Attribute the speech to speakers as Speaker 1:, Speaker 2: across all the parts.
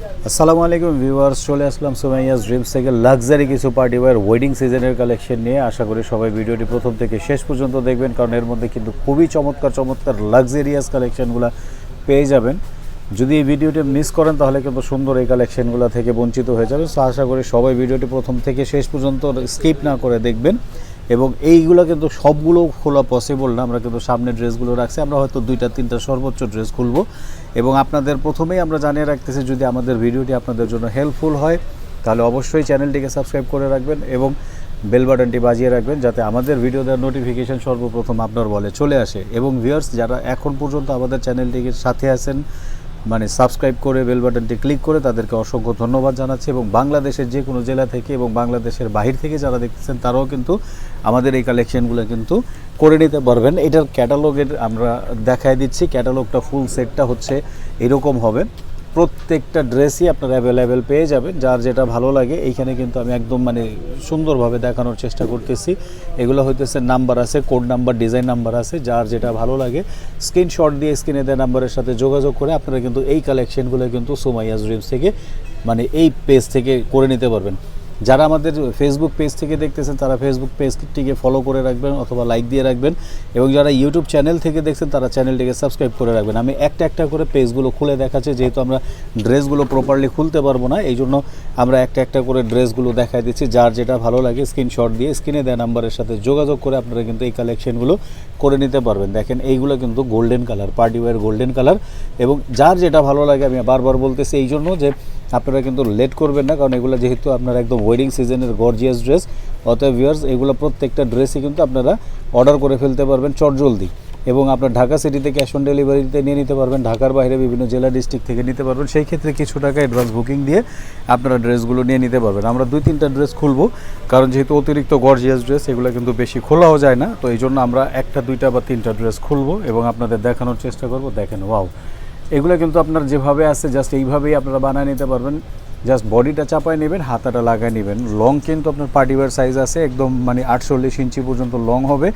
Speaker 1: আসসালামু আলাইকুম ভিউয়ার্স, চলে আসলাম সুমাইয়াস ড্রিমস থেকে লাক্সারি কিছু পার্টি ওয়্যার ওয়েডিং সিজনের কালেকশন নিয়ে। আশা করি সবাই ভিডিওটি প্রথম থেকে শেষ পর্যন্ত দেখবেন, কারণ এর মধ্যে কিন্তু খুবই চমৎকার চমৎকার লাক্সারিয়াস কালেকশনগুলো পেয়ে যাবেন। যদি এই ভিডিওটি মিস করেন তাহলে কিন্তু সুন্দর এই কালেকশনগুলো থেকে বঞ্চিত হয়ে যাবে। সো আশা করি সবাই ভিডিওটি প্রথম থেকে শেষ পর্যন্ত স্কিপ না করে দেখবেন। এবং এইগুলো কিন্তু সবগুলো খোলা পসিবল না, আমরা কিন্তু সামনে ড্রেসগুলো রাখছি, আমরা হয়তো 2-3টা সর্বোচ্চ ড্রেস খুলবো। এবং আপনাদের প্রথমেই আমরা জানিয়ে রাখতেছি, যদি আমাদের ভিডিওটি আপনাদের জন্য হেল্পফুল হয় তাহলে অবশ্যই চ্যানেলটিকে সাবস্ক্রাইব করে রাখবেন এবং বেল বাটনটি বাজিয়ে রাখবেন, যাতে আমাদের ভিডিও দেওয়ার নোটিফিকেশান সর্বপ্রথম আপনার বলে চলে আসে। এবং ভিউয়ার্স, যারা এখন পর্যন্ত আমাদের চ্যানেলটিকে সাথে আছেন, মানে সাবস্ক্রাইব করে বেল বাটনটি ক্লিক করে, তাদেরকে অসংখ্য ধন্যবাদ জানাচ্ছি। এবং বাংলাদেশের যে কোনো জেলা থেকে এবং বাংলাদেশের বাহির থেকে যারা দেখতেছেন তারাও কিন্তু আমাদের এই কালেকশনগুলো কিন্তু করে নিতে পারবেন। এটার ক্যাটালগের আমরা দেখায় দিচ্ছি। ক্যাটালগটা ফুল সেটটা হচ্ছে এরকম হবে। প্রত্যেকটা ড্রেসই আপনারা অ্যাভেলেবেল পেয়ে যাবেন, যার যেটা ভালো লাগে। এইখানে কিন্তু আমি একদম মানে সুন্দরভাবে দেখানোর চেষ্টা করতেছি। এগুলো হইতেছে নাম্বার আছে, কোড নাম্বার, ডিজাইন নাম্বার আছে, যার যেটা ভালো লাগে স্ক্রিনশট দিয়ে স্ক্রিনে দেওয়া নাম্বারের সাথে যোগাযোগ করে আপনারা কিন্তু এই কালেকশনগুলো কিন্তু সুমাইয়াস ড্রিমস থেকে মানে এই পেজ থেকে করে নিতে পারবেন। যারা আমাদের ফেসবুক পেজ থেকে দেখতেছেন তারা ফেসবুক পেজটিকে ফলো করে রাখবেন অথবা লাইক দিয়ে রাখবেন। এবং যারা ইউটিউব চ্যানেল থেকে দেখছেন তারা চ্যানেলটিকে সাবস্ক্রাইব করে রাখবেন। আমি একটা একটা করে পেজগুলো খুলে দেখাচ্ছি, যেহেতু আমরা ড্রেসগুলো প্রপারলি খুলতে পারবো না, এই জন্য আমরা একটা একটা করে ড্রেসগুলো দেখাই দিচ্ছি। যার যেটা ভালো লাগে স্ক্রিনশট দিয়ে স্ক্রিনে দেওয়া নাম্বারের সাথে যোগাযোগ করে আপনারা কিন্তু এই কালেকশনগুলো করে নিতে পারবেন। দেখেন এইগুলো কিন্তু golden colour, party wear golden colour. এবং যার যেটা ভালো লাগে, আমি বারবার বলতেছি এই জন্য যে আপনারা কিন্তু লেট করবেন না, কারণ এগুলো যেহেতু আপনারা একদম ওয়েডিং সিজনের গর্জিয়াস ড্রেস, অতএব ভিউয়ার্স এগুলো প্রত্যেকটা ড্রেসই কিন্তু আপনারা অর্ডার করে ফেলতে পারবেন চটজলদি। এবং আপনার ঢাকা সিটিতে ক্যাশ অন ডেলিভারিতে নিয়ে নিতে পারবেন, ঢাকার বাইরে বিভিন্ন জেলা ডিস্ট্রিক্ট থেকে নিতে পারবেন। সেই ক্ষেত্রে কিছু টাকা অ্যাডভান্স বুকিং দিয়ে আপনারা ড্রেসগুলো নিয়ে নিতে পারবেন। আমরা 2-3টা ড্রেস খুলবো, কারণ যেহেতু অতিরিক্ত গর্জিয়াস ড্রেস এগুলো কিন্তু বেশি খোলাও যায় না। তো এই জন্য আমরা 1টা 2টা বা 3টা ড্রেস খুলবো এবং আপনাদের দেখানোর চেষ্টা করব। দেখেন, ওয়াও, এগুলো কিন্তু আপনার যেভাবে আছে জাস্ট এইভাবেই আপনারা বানিয়ে নিতে পারবেন। জাস্ট বডিটা চাপায় নেবেন, হাতাটা লাগায় নেবেন। লং কিন্তু আপনার পার্টিওয়ার সাইজ আছে একদম মানে 48 ইঞ্চি পর্যন্ত লং হবে।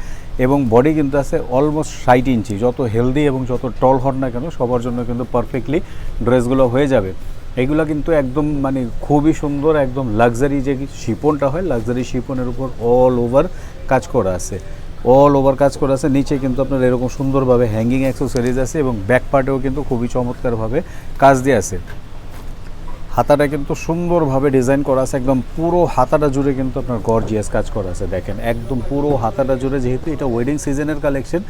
Speaker 1: এবং বডি কিন্তু আছে অলমোস্ট 60 ইঞ্চি। যত হেলদি এবং যত টল হন না কেন, সবার জন্য কিন্তু পারফেক্টলি ড্রেসগুলো হয়ে যাবে। এগুলো কিন্তু একদম মানে খুবই সুন্দর, একদম লাক্সারি যে শিপনটা হয়, লাক্সারি শিপনের উপর অল ওভার কাজ করা আছে, অল ওভার কাজ করা আছে। নিচে কিন্তু আপনার এরকম সুন্দরভাবে হ্যাঙ্গিং অ্যাক্সেসরিজ আছে এবং ব্যাক পার্টেও কিন্তু খুবই চমৎকারভাবে কাজ দিয়ে আছে। হাতাটা কিন্তু সুন্দরভাবে ডিজাইন করা আছে, একদম পুরো হাতাটা জুড়ে কিন্তু আপনার গর্জিয়াস কাজ করা আছে। দেখেন একদম পুরো হাতাটা জুড়ে, যেহেতু এটা ওয়েডিং সিজনের কালেকশন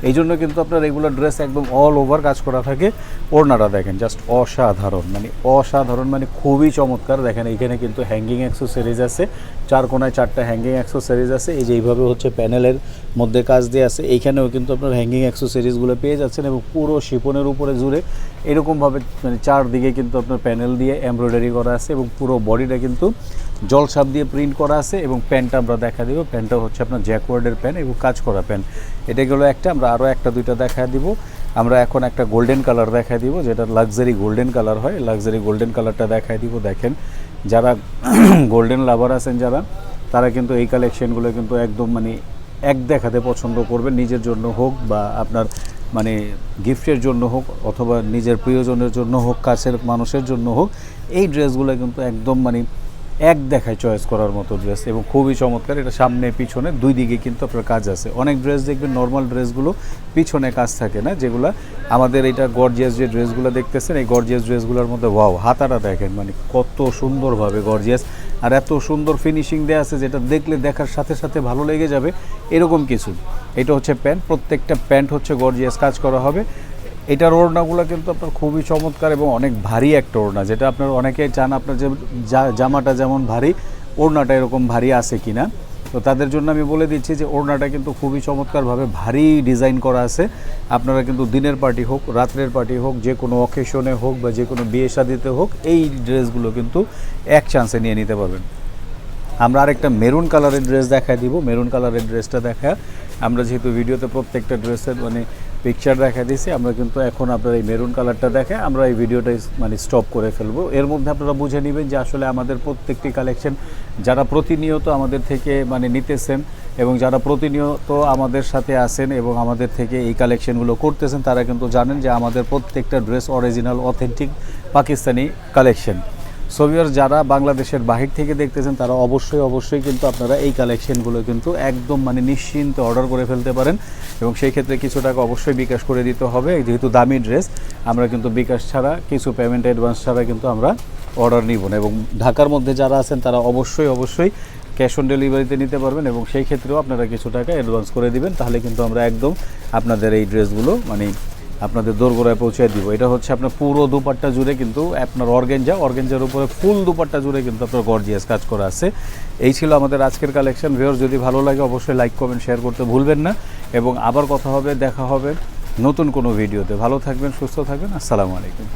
Speaker 1: এই জন্য কিন্তু আপনার রেগুলার ড্রেস একদম অল ওভার কাজ করা থাকে। ওড়নাটা দেখেন জাস্ট অসাধারণ, মানে অসাধারণ, মানে খুবই চমৎকার। দেখেন এইখানে কিন্তু হ্যাঙ্গিং অ্যাক্সেসরিজ আছে, 4 কোণায় 4টা হ্যাঙ্গিং অ্যাক্সেসরিজ আছে। এই যে এইভাবে হচ্ছে প্যানেলের মধ্যে কাজ দিয়ে আছে, এইখানেও কিন্তু আপনার হ্যাঙ্গিং অ্যাক্সেসরিজগুলো পেয়ে যাচ্ছেন। এবং পুরো শিপনের উপরে জুড়ে এরকমভাবে মানে চারদিকে কিন্তু আপনার প্যানেল দিয়ে এমব্রয়ডারি করা আছে এবং পুরো বডিটা কিন্তু জলছাপ দিয়ে প্রিন্ট করা আছে। এবং প্যান্টটা আমরা দেখা দিব, প্যান্টটা হচ্ছে আপনার জ্যাকওয়ার্ডের প্যান্ট এবং কাজ করা প্যান্ট। এটা গেলো একটা, আমরা আরও 1টা 2টা দেখা দিব। আমরা এখন একটা গোল্ডেন কালার দেখা দিব, যেটা লাক্সারি গোল্ডেন কালার হয়, লাক্সারি গোল্ডেন কালারটা দেখাই দিব। দেখেন যারা গোল্ডেন লাভার আছেন যারা, তারা কিন্তু এই কালেকশনগুলো কিন্তু একদম মানে এক দেখাতে পছন্দ করবেন, নিজের জন্য হোক বা আপনার মানে গিফটের জন্য হোক অথবা নিজের প্রিয়জনের জন্য হোক, কাছের মানুষের জন্য হোক। এই ড্রেসগুলো কিন্তু একদম মানে এক দেখায় চয়েস করার মতো ড্রেস এবং খুবই চমৎকার। এটা সামনে পিছনে দুই দিকে কিন্তু আপনার কাজ আছে। অনেক ড্রেস দেখবেন নর্মাল ড্রেসগুলো পিছনে কাজ থাকে না, যেগুলো আমাদের এটা গর্জিয়াস যে ড্রেসগুলো দেখতেছেন, এই গর্জিয়াস ড্রেসগুলোর মধ্যে ওয়াও, হাতাটা দেখেন মানে কত সুন্দরভাবে গর্জিয়াস আর এত সুন্দর ফিনিশিং দেওয়া আছে, যেটা দেখলে দেখার সাথে সাথে ভালো লেগে যাবে এরকম কিছু। এটা হচ্ছে প্যান্ট, প্রত্যেকটা প্যান্ট হচ্ছে গর্জিয়াস কাজ করা হবে। এটার ওড়নাগুলো কিন্তু আপনার খুবই চমৎকার এবং অনেক ভারী একটা ওড়না, যেটা আপনার অনেকেই চান আপনার যে জামাটা যেমন ভারী, ওড়নাটা এরকম ভারী আছে কি না। তো তাদের জন্য আমি বলে দিচ্ছি যে ওড়নাটা কিন্তু খুবই চমৎকারভাবে ভারী ডিজাইন করা আছে। আপনারা কিন্তু দিনের পার্টি হোক, রাত্রের পার্টি হোক, যে কোনো অকেশনে হোক বা যে কোনো বিয়ে শাদিতে হোক, এই ড্রেসগুলো কিন্তু এক চান্সে নিয়ে নিতে পারবেন। আমরা আরেকটা মেরুন কালারের ড্রেস দেখাই দিব। মেরুন কালারের ড্রেসটা দেখা, আমরা যেহেতু ভিডিওতে প্রত্যেকটা ড্রেসের মানে পিকচার দেখা দিয়েছি। আমরা কিন্তু এখন আপনারা এই মেরুন কালারটা দেখে আমরা এই ভিডিওটা মানে স্টপ করে ফেলবো। এর মধ্যে আপনারা বুঝে নেবেন যে আসলে আমাদের প্রত্যেকটি কালেকশন যারা প্রতিনিয়ত আমাদের থেকে মানে নিতেছেন এবং যারা প্রতিনিয়ত আমাদের সাথে আসেন এবং আমাদের থেকে এই কালেকশনগুলো করতেছেন, তারা কিন্তু জানেন যে আমাদের প্রত্যেকটা dress original authentic Pakistani collection. So viewers, যারা বাংলাদেশের বাহির থেকে দেখতেছেন তারা অবশ্যই কিন্তু আপনারা এই কালেকশনগুলো কিন্তু একদম মানে নিশ্চিন্তে অর্ডার করে ফেলতে পারেন এবং সেই ক্ষেত্রে কিছু টাকা অবশ্যই বিকাশ করে দিতে হবে। যেহেতু দামি ড্রেস, আমরা কিন্তু বিকাশ ছাড়া কিছু পেমেন্ট অ্যাডভান্স ছাড়া কিন্তু আমরা অর্ডার নিব না। এবং ঢাকার মধ্যে যারা আছেন তারা অবশ্যই ক্যাশ অন ডেলিভারিতে নিতে পারবেন এবং সেই ক্ষেত্রেও আপনারা কিছু টাকা অ্যাডভান্স করে দিবেন, তাহলে কিন্তু আমরা একদম আপনাদের এই ড্রেসগুলো মানে আপনাদের দোরগোড়ায় পৌঁছে দিব। এটা হচ্ছে আপনার পুরো দুপাট্টা জুড়ে কিন্তু আপনার অর্গেঞ্জার উপরে ফুল দুপাট্টা জুড়ে কিন্তু আপনার গর্জিয়াস কাজ করা আছে। এই ছিল আমাদের আজকের কালেকশন। ভিউয়ার্স, যদি ভালো লাগে অবশ্যই লাইক কমেন্ট শেয়ার করতে ভুলবেন না এবং আবার কথা হবে, দেখা হবে নতুন কোনো ভিডিওতে। ভালো থাকবেন, সুস্থ থাকবেন। আসসালামু আলাইকুম।